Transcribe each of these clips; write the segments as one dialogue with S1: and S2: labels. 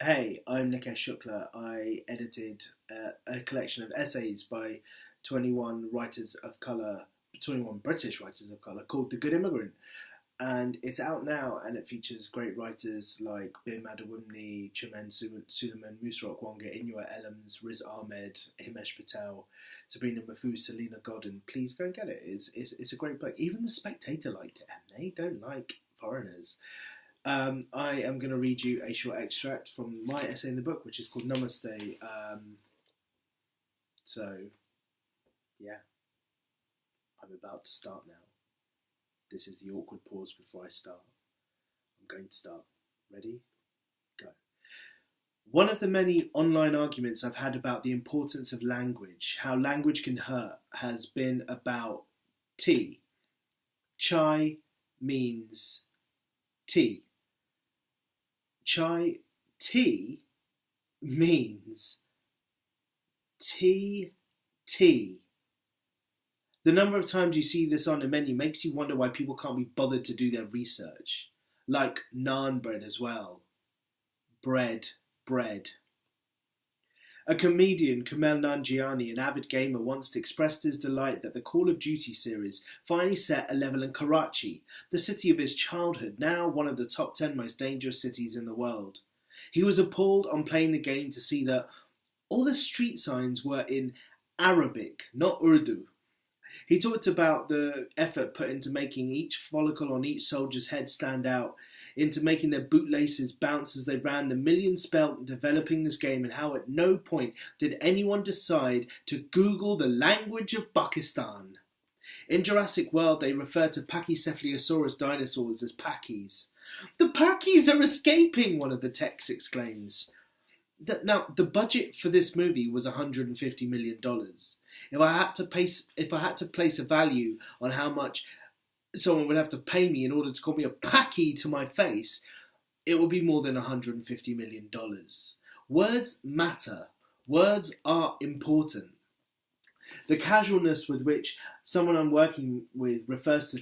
S1: Hey, I'm Nikesh Shukla. I edited a collection of essays by 21 writers of colour, 21 British writers of colour, called The Good Immigrant. And it's out now, and it features great writers like Bin Madhawamni, Suleiman, Musrok Wonga, Inua Ellams, Riz Ahmed, Himesh Patel, Sabrina Mahfouz, Selena Godden. Please go and get it. It's a great book. Even The Spectator liked it, and they don't like foreigners. I am going to read you a short extract from my essay in the book, which is called Namaste. So, yeah, I'm about to start now. This is the awkward pause before I start. I'm going to start. Ready? Go. One of the many online arguments I've had about the importance of language, how language can hurt, has been about tea. Chai means tea. Chai tea means tea. The number of times you see this on a menu makes you wonder why people can't be bothered to do their research. Like naan bread as well. Bread. A comedian, Kumail Nanjiani, an avid gamer, once expressed his delight that the Call of Duty series finally set a level in Karachi, the city of his childhood, now one of the top 10 most dangerous cities in the world. He was appalled on playing the game to see that all the street signs were in Arabic, not Urdu. He talked about the effort put into making each follicle on each soldier's head stand out, into making their bootlaces bounce as they ran, the millions spent in developing this game, and how at no point did anyone decide to Google the language of Pakistan. In Jurassic World, they refer to Pachycephalosaurus dinosaurs as Pakis. The Pakis are escaping, one of the texts exclaims. Now, the budget for this movie was $150 million. If I had to place a value on how much someone would have to pay me in order to call me a Paki to my face, it would be more than $150 million. Words matter. Words are important. The casualness with which someone I'm working with refers to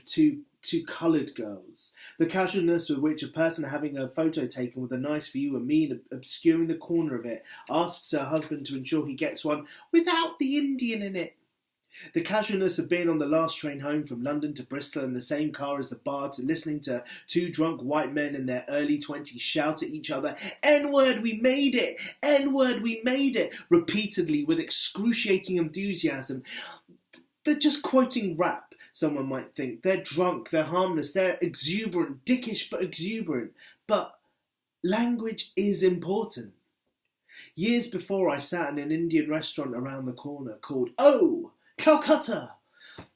S1: two coloured girls. The casualness with which a person having a photo taken with a nice view and me obscuring the corner of it asks her husband to ensure he gets one without the Indian in it. The casualness of being on the last train home from London to Bristol in the same car as the bar, to listening to two drunk white men in their early 20s shout at each other, "N-word, we made it! N-word, we made it!" repeatedly with excruciating enthusiasm. They're just quoting rap, someone might think. They're drunk, they're harmless, they're exuberant, dickish but exuberant. But language is important. Years before, I sat in an Indian restaurant around the corner called Oh! Calcutta!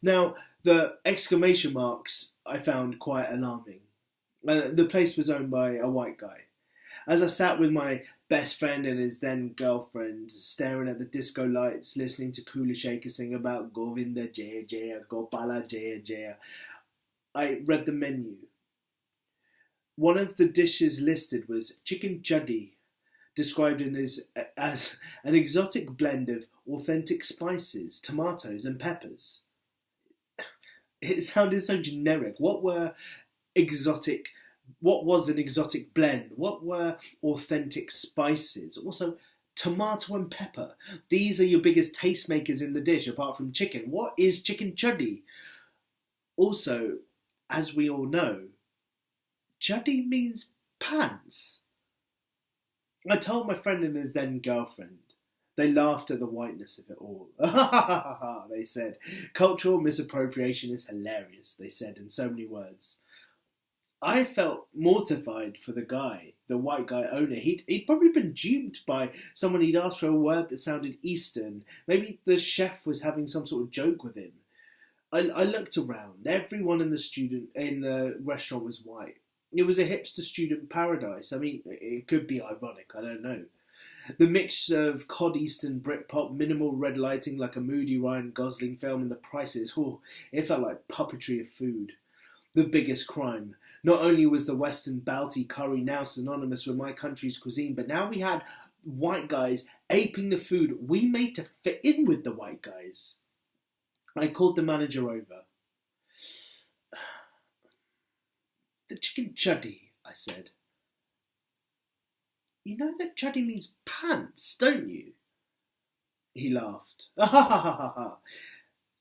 S1: Now, the exclamation marks I found quite alarming. The place was owned by a white guy. As I sat with my best friend and his then girlfriend, staring at the disco lights, listening to Kula Shaker sing about Govinda Jaya Jaya, Gopala Jaya Jaya, I read the menu. One of the dishes listed was chicken chuddy, described as an exotic blend of authentic spices, tomatoes and peppers. It sounded so generic. What was an exotic blend? What were authentic spices? Also, tomato and pepper. These are your biggest tastemakers in the dish, apart from chicken. What is chicken chuddy? Also, as we all know, chuddy means pants. I told my friend and his then girlfriend. They laughed at the whiteness of it all. They said. Cultural misappropriation is hilarious, they said in so many words. I felt mortified for the guy, the white guy owner. He'd probably been duped by someone. He'd asked for a word that sounded Eastern. Maybe the chef was having some sort of joke with him. I looked around. Everyone in the restaurant was white. It was a hipster student paradise. I mean, it could be ironic, I don't know. The mix of cod Eastern Britpop, minimal red lighting like a moody Ryan Gosling film, and the prices, it felt like puppetry of food. The biggest crime. Not only was the Western Balti curry now synonymous with my country's cuisine, but now we had white guys aping the food we made to fit in with the white guys. I called the manager over. The chicken chuddy, I said. You know that chuddy means pants, don't you? He laughed. Ha ha ha ha ha.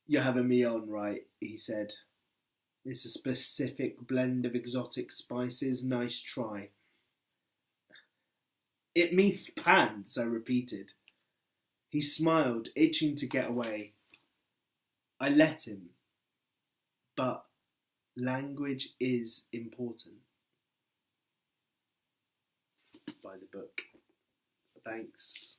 S1: You're having me on, right? He said. It's a specific blend of exotic spices. Nice try. It means pants, I repeated. He smiled, itching to get away. I let him. But language is important. By the book. Thanks.